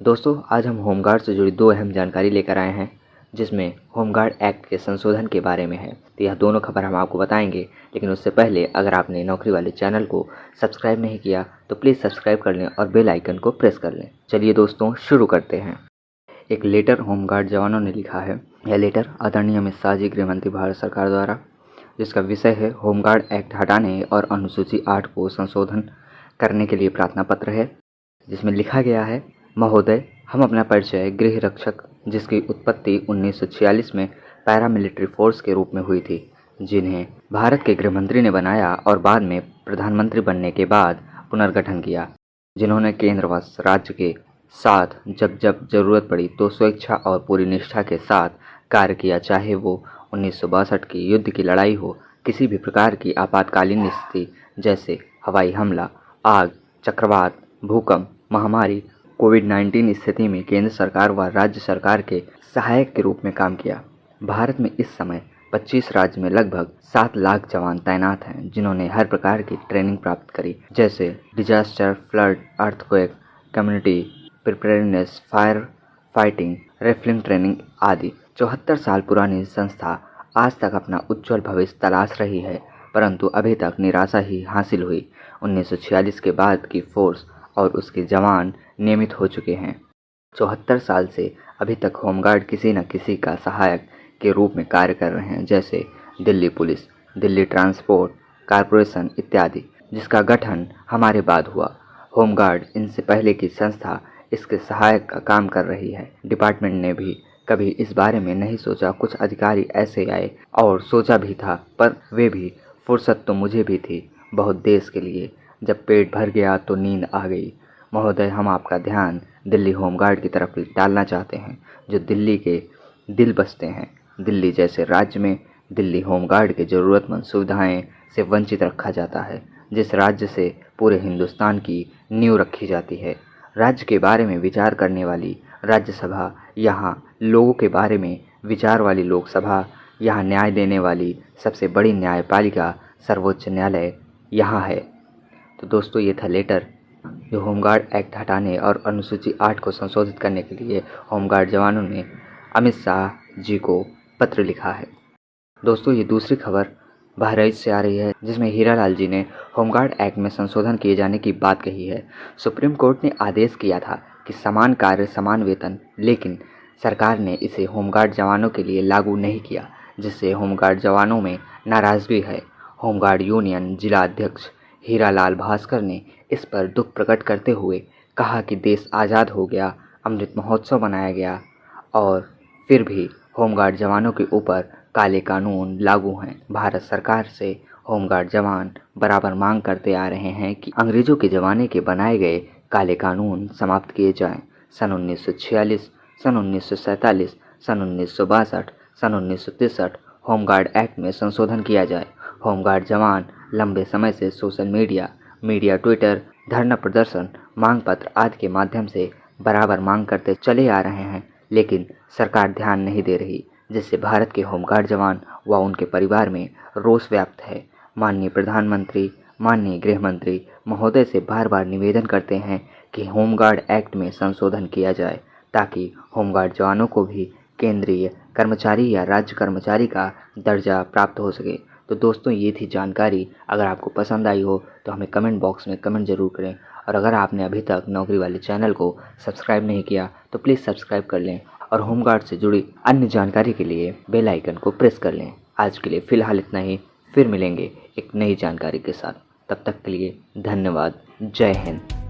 दोस्तों, आज हम होमगार्ड से जुड़ी दो अहम जानकारी लेकर आए हैं, जिसमें होमगार्ड एक्ट के संशोधन के बारे में है। तो यह दोनों खबर हम आपको बताएंगे, लेकिन उससे पहले अगर आपने नौकरी वाले चैनल को सब्सक्राइब नहीं किया तो प्लीज़ सब्सक्राइब कर लें और बेल आइकन को प्रेस कर लें। चलिए दोस्तों, शुरू करते हैं। एक लेटर होमगार्ड जवानों ने लिखा है। यह लेटर आदरणीय अमित शाह जी, गृह मंत्री, भारत सरकार द्वारा, जिसका विषय है होमगार्ड एक्ट हटाने और अनुसूची 8 को संशोधन करने के लिए प्रार्थना पत्र है, जिसमें लिखा गया है, महोदय, हम अपना परिचय गृह रक्षक, जिसकी उत्पत्ति 1946 में पैरामिलिट्री फोर्स के रूप में हुई थी, जिन्हें भारत के गृह मंत्री ने बनाया और बाद में प्रधानमंत्री बनने के बाद पुनर्गठन किया, जिन्होंने केंद्र व राज्य के साथ जब जब जरूरत पड़ी तो स्वेच्छा और पूरी निष्ठा के साथ कार्य किया, चाहे वो 1962 की युद्ध की लड़ाई हो, किसी भी प्रकार की आपातकालीन स्थिति जैसे हवाई हमला, आग, चक्रवात, भूकंप, महामारी, कोविड-19 स्थिति में केंद्र सरकार व राज्य सरकार के सहायक के रूप में काम किया। भारत में इस समय 25 राज्य में लगभग 7 लाख जवान तैनात हैं, जिन्होंने हर प्रकार की ट्रेनिंग प्राप्त करी, जैसे disaster, flood, earthquake, community preparedness, fire fighting, rappelling training आदि। 74 साल पुरानी संस्था आज तक अपना उज्जवल भविष्य तलाश रही है, परंतु अभी तक निराशा ही हासिल हुई। 1946 के बाद की फोर्स और उसके जवान नियमित हो चुके हैं। 74 साल से अभी तक होमगार्ड किसी न किसी का सहायक के रूप में कार्य कर रहे हैं, जैसे Delhi police, Delhi transport corporation इत्यादि, जिसका गठन हमारे बाद हुआ। होमगार्ड इनसे पहले की संस्था इसके सहायक का काम कर रही है। डिपार्टमेंट ने भी कभी इस बारे में नहीं सोचा। कुछ अधिकारी ऐसे आए और सोचा भी था, पर वे भी फुर्सत तो मुझे भी थी बहुत देश के लिए। जब पेट भर गया तो नींद आ गई। महोदय, हम आपका ध्यान दिल्ली होमगार्ड की तरफ डालना चाहते हैं, जो दिल्ली के दिल बसते हैं। दिल्ली जैसे राज्य में दिल्ली होमगार्ड के ज़रूरतमंद सुविधाएं से वंचित रखा जाता है, जिस राज्य से पूरे हिंदुस्तान की नींव रखी जाती है। राज्य के बारे में विचार करने वाली राज्यसभा, यहाँ लोगों के बारे में विचार वाली लोकसभा, यहाँ न्याय देने वाली सबसे बड़ी न्यायपालिका सर्वोच्च न्यायालय यहाँ है। तो दोस्तों, ये था लेटर जो होमगार्ड एक्ट हटाने और अनुसूची 8 को संशोधित करने के लिए होमगार्ड जवानों ने अमित शाह जी को पत्र लिखा है। दोस्तों, ये दूसरी खबर बहराइच से आ रही है, जिसमें हीरालाल जी ने होमगार्ड एक्ट में संशोधन किए जाने की बात कही है। सुप्रीम कोर्ट ने आदेश किया था कि समान कार्य समान वेतन, लेकिन सरकार ने इसे होमगार्ड जवानों के लिए लागू नहीं किया, जिससे होमगार्ड जवानों में नाराजगी है। होमगार्ड यूनियन जिला अध्यक्ष हीरालाल भास्कर ने इस पर दुख प्रकट करते हुए कहा कि देश आज़ाद हो गया, अमृत महोत्सव मनाया गया, और फिर भी होमगार्ड जवानों के ऊपर काले कानून लागू हैं। भारत सरकार से होमगार्ड जवान बराबर मांग करते आ रहे हैं कि अंग्रेजों के ज़माने के बनाए गए काले कानून समाप्त किए जाएं। सन 1946, सन 1947, सन 1962, सन 1963 होमगार्ड एक्ट में संशोधन किया जाए। होमगार्ड जवान लंबे समय से सोशल मीडिया, ट्विटर, धरना प्रदर्शन, मांग पत्र आदि के माध्यम से बराबर मांग करते चले आ रहे हैं, लेकिन सरकार ध्यान नहीं दे रही, जिससे भारत के होमगार्ड जवान व उनके परिवार में रोष व्याप्त है। माननीय प्रधानमंत्री, माननीय गृह मंत्री महोदय से बार बार निवेदन करते हैं कि होमगार्ड एक्ट में संशोधन किया जाए, ताकि होमगार्ड जवानों को भी केंद्रीय कर्मचारी या राज्य कर्मचारी का दर्जा प्राप्त हो सके। तो दोस्तों, ये थी जानकारी। अगर आपको पसंद आई हो तो हमें कमेंट बॉक्स में कमेंट ज़रूर करें, और अगर आपने अभी तक नौकरी वाले चैनल को सब्सक्राइब नहीं किया तो प्लीज़ सब्सक्राइब कर लें, और होमगार्ड से जुड़ी अन्य जानकारी के लिए बेल आइकन को प्रेस कर लें। आज के लिए फ़िलहाल इतना ही, फिर मिलेंगे एक नई जानकारी के साथ। तब तक के लिए धन्यवाद। जय हिंद।